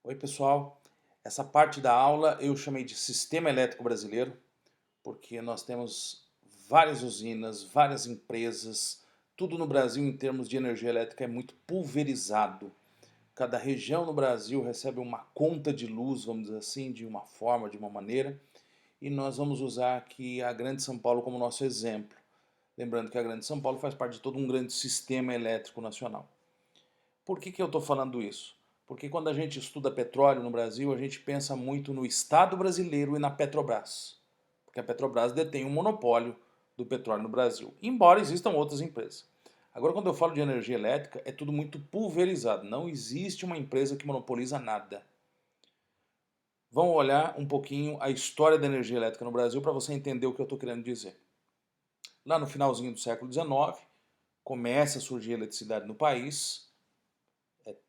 Oi, pessoal. Essa parte da aula eu chamei de Sistema Elétrico Brasileiro, porque nós temos várias usinas, várias empresas, tudo no Brasil em termos de energia elétrica é muito pulverizado. Cada região no Brasil recebe uma conta de luz, vamos dizer assim, de uma forma, de uma maneira, e nós vamos usar aqui a Grande São Paulo como nosso exemplo. Lembrando que a Grande São Paulo faz parte de todo um grande sistema elétrico nacional. Por que eu estou falando isso? Porque quando a gente estuda petróleo no Brasil, a gente pensa muito no Estado brasileiro e na Petrobras. Porque a Petrobras detém um monopólio do petróleo no Brasil, embora existam outras empresas. Agora, quando eu falo de energia elétrica, é tudo muito pulverizado. Não existe uma empresa que monopoliza nada. Vamos olhar um pouquinho a história da energia elétrica no Brasil para você entender o que eu estou querendo dizer. Lá no finalzinho do século XIX, começa a surgir a eletricidade no país,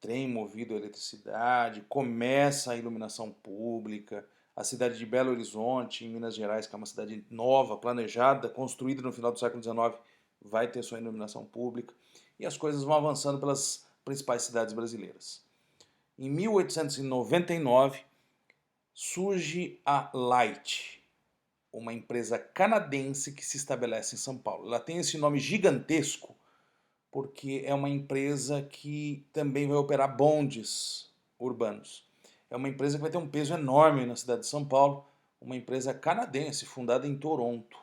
trem movido a eletricidade, começa a iluminação pública, a cidade de Belo Horizonte, em Minas Gerais, que é uma cidade nova, planejada, construída no final do século XIX, vai ter sua iluminação pública, e as coisas vão avançando pelas principais cidades brasileiras. Em 1899, surge a Light, uma empresa canadense que se estabelece em São Paulo. Ela tem esse nome gigantesco porque é uma empresa que também vai operar bondes urbanos. É uma empresa que vai ter um peso enorme na cidade de São Paulo, uma empresa canadense fundada em Toronto.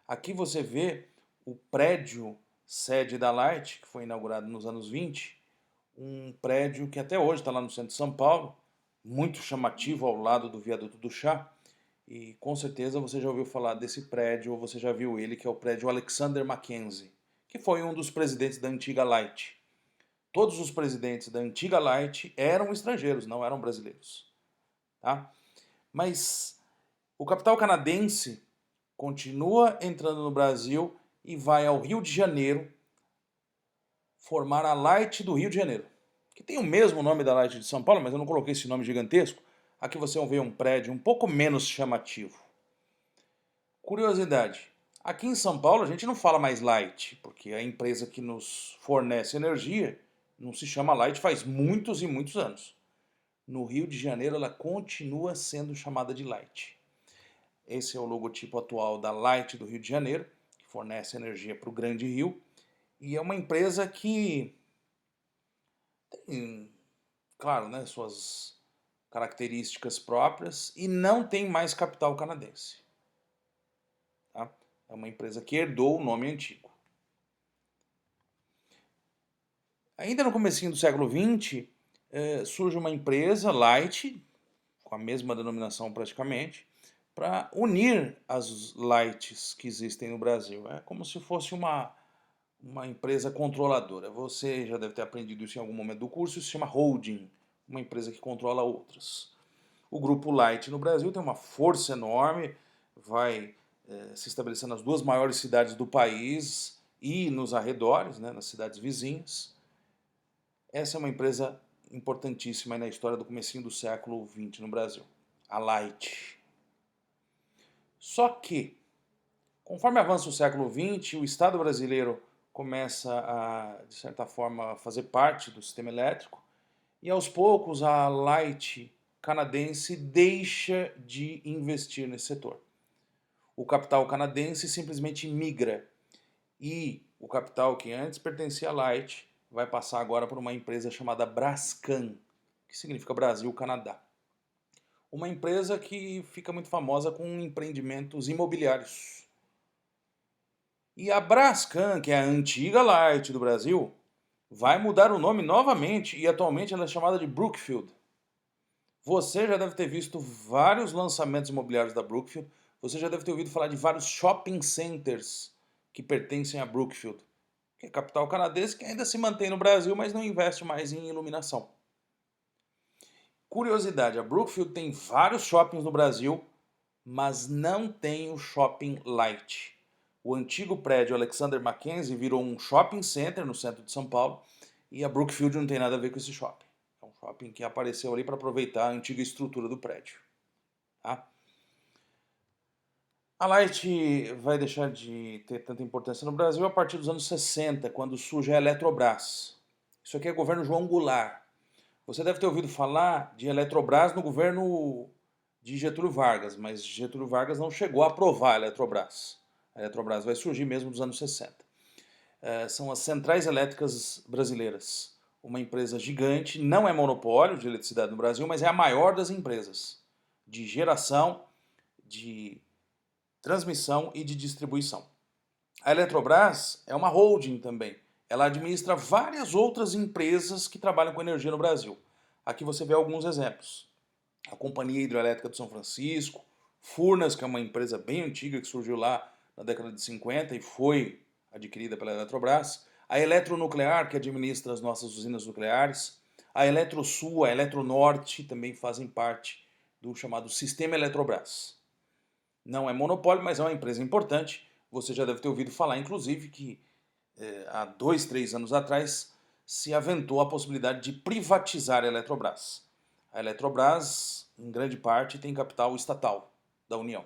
Aqui você vê o prédio sede da Light, que foi inaugurado nos anos 20, um prédio que até hoje está lá no centro de São Paulo, muito chamativo ao lado do viaduto do Chá, e com certeza você já ouviu falar desse prédio, ou você já viu ele, que é o prédio Alexander Mackenzie, que foi um dos presidentes da antiga Light. Todos os presidentes da antiga Light eram estrangeiros, não eram brasileiros. Tá? Mas o capital canadense continua entrando no Brasil e vai ao Rio de Janeiro formar a Light do Rio de Janeiro, que tem o mesmo nome da Light de São Paulo, mas eu não coloquei esse nome gigantesco. Aqui você vê um prédio um pouco menos chamativo. Curiosidade, aqui em São Paulo a gente não fala mais Light, porque a empresa que nos fornece energia não se chama Light faz muitos e muitos anos. No Rio de Janeiro ela continua sendo chamada de Light. Esse é o logotipo atual da Light do Rio de Janeiro, que fornece energia para o Grande Rio, e é uma empresa que tem, claro, né, suas características próprias e não tem mais capital canadense. Tá? É uma empresa que herdou o nome antigo. Ainda no comecinho do século XX, surge uma empresa, Light, com a mesma denominação praticamente, para unir as Lights que existem no Brasil. É como se fosse uma empresa controladora. Você já deve ter aprendido isso em algum momento do curso, isso se chama holding, uma empresa que controla outras. O grupo Light no Brasil tem uma força enorme, vai se estabelecer nas duas maiores cidades do país e nos arredores, né, nas cidades vizinhas. Essa é uma empresa importantíssima na história do comecinho do século XX no Brasil, a Light. Só que, conforme avança o século XX, o Estado brasileiro começa a, de certa forma, fazer parte do sistema elétrico e aos poucos a Light canadense deixa de investir nesse setor. O capital canadense simplesmente migra e o capital que antes pertencia à Light vai passar agora por uma empresa chamada Brascan, que significa Brasil-Canadá. Uma empresa que fica muito famosa com empreendimentos imobiliários. E a Brascan, que é a antiga Light do Brasil, vai mudar o nome novamente e atualmente ela é chamada de Brookfield. Você já deve ter visto vários lançamentos imobiliários da Brookfield, você já deve ter ouvido falar de vários shopping centers que pertencem a Brookfield, que é capital canadense que ainda se mantém no Brasil, mas não investe mais em iluminação. Curiosidade, a Brookfield tem vários shoppings no Brasil, mas não tem o Shopping Light. O antigo prédio Alexander Mackenzie virou um shopping center no centro de São Paulo e a Brookfield não tem nada a ver com esse shopping. É um shopping que apareceu ali para aproveitar a antiga estrutura do prédio. Tá? A Light vai deixar de ter tanta importância no Brasil a partir dos anos 60, quando surge a Eletrobras. Isso aqui é governo João Goulart. Você deve ter ouvido falar de Eletrobras no governo de Getúlio Vargas, mas Getúlio Vargas não chegou a aprovar a Eletrobras. A Eletrobras vai surgir mesmo nos anos 60. São as Centrais Elétricas Brasileiras. Uma empresa gigante, não é monopólio de eletricidade no Brasil, mas é a maior das empresas de geração, de transmissão e de distribuição. A Eletrobras é uma holding também. Ela administra várias outras empresas que trabalham com energia no Brasil. Aqui você vê alguns exemplos. A Companhia Hidrelétrica de São Francisco, Furnas, que é uma empresa bem antiga que surgiu lá na década de 50 e foi adquirida pela Eletrobras. A Eletronuclear, que administra as nossas usinas nucleares. A Eletrosul, a Eletronorte também fazem parte do chamado Sistema Eletrobras. Não é monopólio, mas é uma empresa importante. Você já deve ter ouvido falar, inclusive, que há 2, 3 anos atrás se aventou a possibilidade de privatizar a Eletrobras. A Eletrobras, em grande parte, tem capital estatal da União.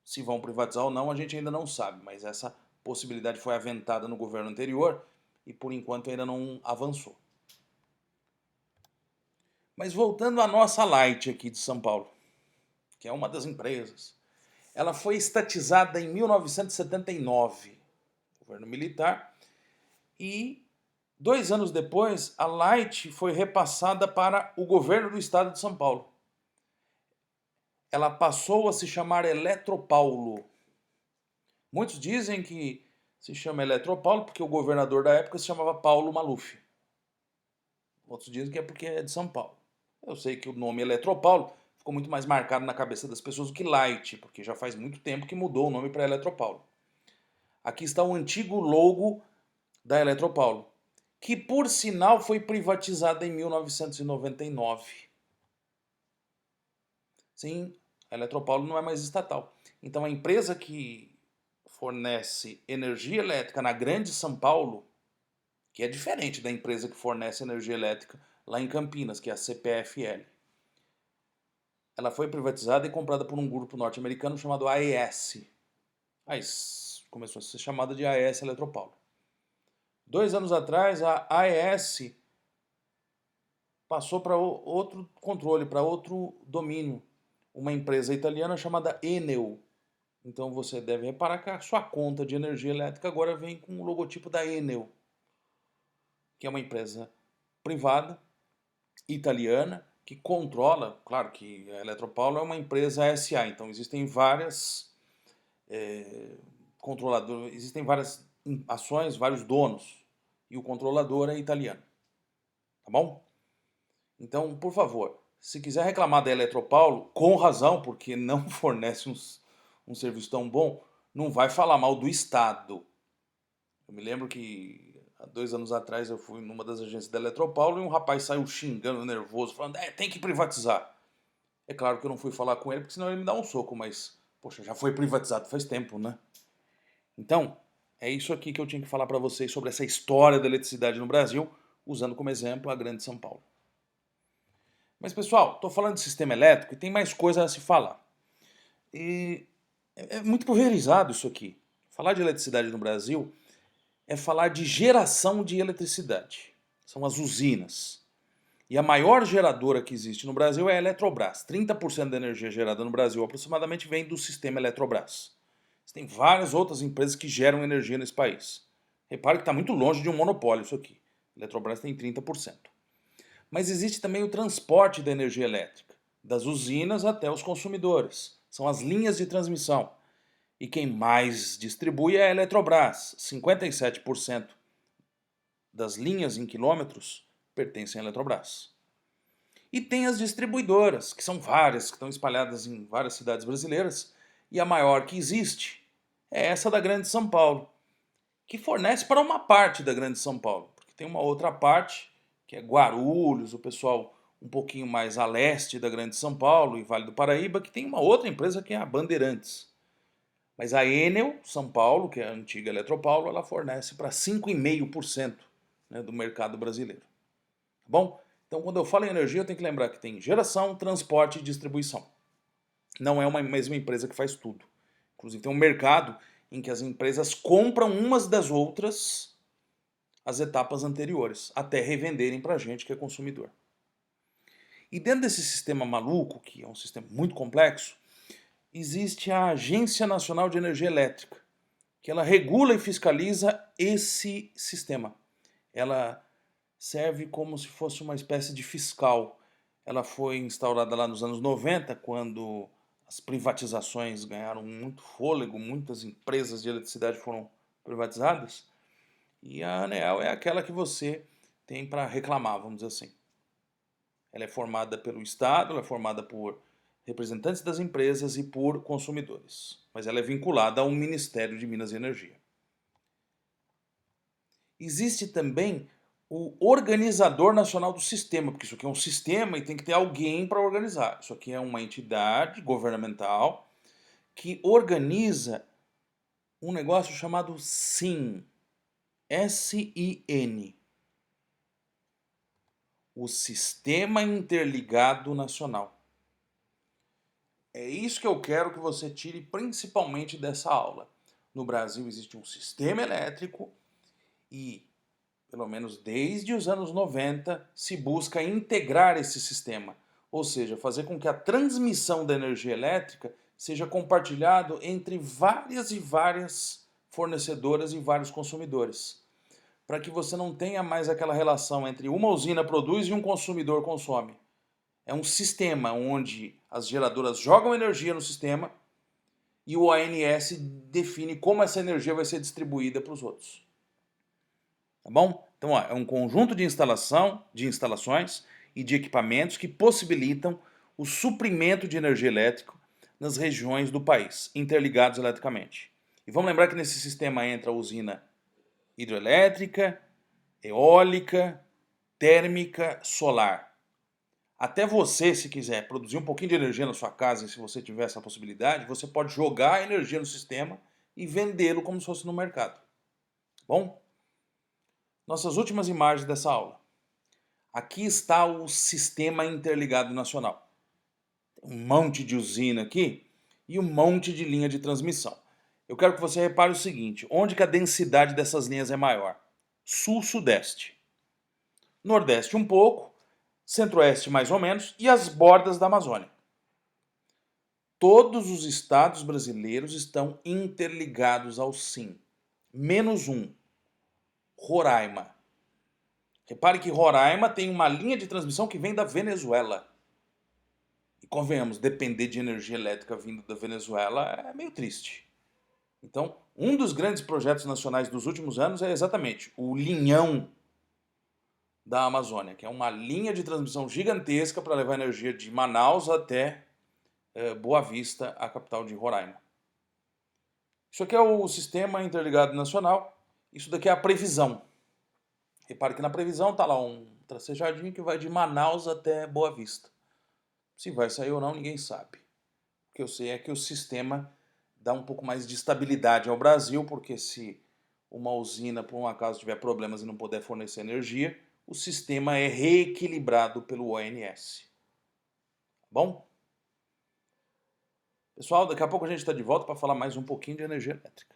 Se vão privatizar ou não, a gente ainda não sabe, mas essa possibilidade foi aventada no governo anterior e, por enquanto, ainda não avançou. Mas voltando à nossa Light aqui de São Paulo, que é uma das empresas, ela foi estatizada em 1979, governo militar, e 2 anos depois, a Light foi repassada para o governo do estado de São Paulo. Ela passou a se chamar Eletropaulo. Muitos dizem que se chama Eletropaulo porque o governador da época se chamava Paulo Maluf. Outros dizem que é porque é de São Paulo. Eu sei que o nome Eletropaulo ficou muito mais marcado na cabeça das pessoas do que Light, porque já faz muito tempo que mudou o nome para Eletropaulo. Aqui está o antigo logo da Eletropaulo, que por sinal foi privatizada em 1999. Sim, a Eletropaulo não é mais estatal. Então a empresa que fornece energia elétrica na Grande São Paulo, que é diferente da empresa que fornece energia elétrica lá em Campinas, que é a CPFL. Ela foi privatizada e comprada por um grupo norte-americano chamado AES. Aí começou a ser chamada de AES Eletropaulo. 2 anos atrás, a AES passou para outro controle, para outro domínio. Uma empresa italiana chamada Enel. Então você deve reparar que a sua conta de energia elétrica agora vem com o logotipo da Enel, que é uma empresa privada, italiana, que controla, claro que a Eletropaulo é uma empresa SA, então existem várias controladores, existem várias ações, vários donos, e o controlador é italiano. Tá bom? Então, por favor, se quiser reclamar da Eletropaulo, com razão, porque não fornece um serviço tão bom, não vai falar mal do Estado. Eu me lembro que há 2 anos atrás eu fui numa das agências da Eletropaulo e um rapaz saiu xingando, nervoso, falando, tem que privatizar. É claro que eu não fui falar com ele, porque senão ele me dá um soco, mas, poxa, já foi privatizado faz tempo, né? Então, é isso aqui que eu tinha que falar para vocês sobre essa história da eletricidade no Brasil, usando como exemplo a Grande São Paulo. Mas, pessoal, estou falando de sistema elétrico e tem mais coisa a se falar. E é muito pulverizado isso aqui. Falar de eletricidade no Brasil é falar de geração de eletricidade. São as usinas. E a maior geradora que existe no Brasil é a Eletrobras. 30% da energia gerada no Brasil aproximadamente vem do sistema Eletrobras. Tem várias outras empresas que geram energia nesse país. Repare que está muito longe de um monopólio isso aqui. A Eletrobras tem 30%. Mas existe também o transporte da energia elétrica, das usinas até os consumidores. São as linhas de transmissão. E quem mais distribui é a Eletrobras. 57% das linhas em quilômetros pertencem à Eletrobras. E tem as distribuidoras, que são várias, que estão espalhadas em várias cidades brasileiras. E a maior que existe é essa da Grande São Paulo, que fornece para uma parte da Grande São Paulo. Porque tem uma outra parte, que é Guarulhos, o pessoal um pouquinho mais a leste da Grande São Paulo e Vale do Paraíba, que tem uma outra empresa que é a Bandeirantes. Mas a Enel São Paulo, que é a antiga Eletropaulo, ela fornece para 5,5%, né, do mercado brasileiro. Tá bom? Então, quando eu falo em energia, eu tenho que lembrar que tem geração, transporte e distribuição. Não é uma mesma empresa que faz tudo. Inclusive, tem um mercado em que as empresas compram umas das outras as etapas anteriores, até revenderem para a gente que é consumidor. E dentro desse sistema maluco, que é um sistema muito complexo, existe a Agência Nacional de Energia Elétrica, que ela regula e fiscaliza esse sistema. Ela serve como se fosse uma espécie de fiscal. Ela foi instaurada lá nos anos 90, quando as privatizações ganharam muito fôlego, muitas empresas de eletricidade foram privatizadas, e a ANEEL é aquela que você tem para reclamar, vamos dizer assim. Ela é formada pelo Estado, ela é formada por representantes das empresas e por consumidores, mas ela é vinculada ao Ministério de Minas e Energia. Existe também o organizador nacional do sistema, porque isso aqui é um sistema e tem que ter alguém para organizar. Isso aqui é uma entidade governamental que organiza um negócio chamado SIN, S-I-N, o Sistema Interligado Nacional. É isso que eu quero que você tire principalmente dessa aula. No Brasil existe um sistema elétrico e, pelo menos desde os anos 90, se busca integrar esse sistema, ou seja, fazer com que a transmissão da energia elétrica seja compartilhado entre várias e várias fornecedoras e vários consumidores, para que você não tenha mais aquela relação entre uma usina produz e um consumidor consome. É um sistema onde as geradoras jogam energia no sistema e o ANS define como essa energia vai ser distribuída para os outros. Tá bom? Então, ó, é um conjunto de instalações e de equipamentos que possibilitam o suprimento de energia elétrica nas regiões do país, interligados eletricamente. E vamos lembrar que nesse sistema entra a usina hidrelétrica, eólica, térmica, solar. Até você, se quiser produzir um pouquinho de energia na sua casa, e se você tiver essa possibilidade, você pode jogar a energia no sistema e vendê-lo como se fosse no mercado. Tá bom? Nossas últimas imagens dessa aula. Aqui está o Sistema Interligado Nacional. Um monte de usina aqui e um monte de linha de transmissão. Eu quero que você repare o seguinte, onde que a densidade dessas linhas é maior? Sul-Sudeste. Nordeste um pouco, Centro-Oeste mais ou menos e as bordas da Amazônia. Todos os estados brasileiros estão interligados ao SIN, menos um, Roraima. Repare que Roraima tem uma linha de transmissão que vem da Venezuela. E convenhamos, depender de energia elétrica vindo da Venezuela é meio triste. Então, um dos grandes projetos nacionais dos últimos anos é exatamente o linhão da Amazônia, que é uma linha de transmissão gigantesca para levar energia de Manaus até Boa Vista, a capital de Roraima. Isso aqui é o Sistema Interligado Nacional. Isso daqui é a previsão. Repare que na previsão está lá um tracejadinho que vai de Manaus até Boa Vista. Se vai sair ou não, ninguém sabe. O que eu sei é que o sistema dá um pouco mais de estabilidade ao Brasil, porque se uma usina, por um acaso, tiver problemas e não puder fornecer energia, o sistema é reequilibrado pelo ONS. Tá bom? Pessoal, daqui a pouco a gente está de volta para falar mais um pouquinho de energia elétrica.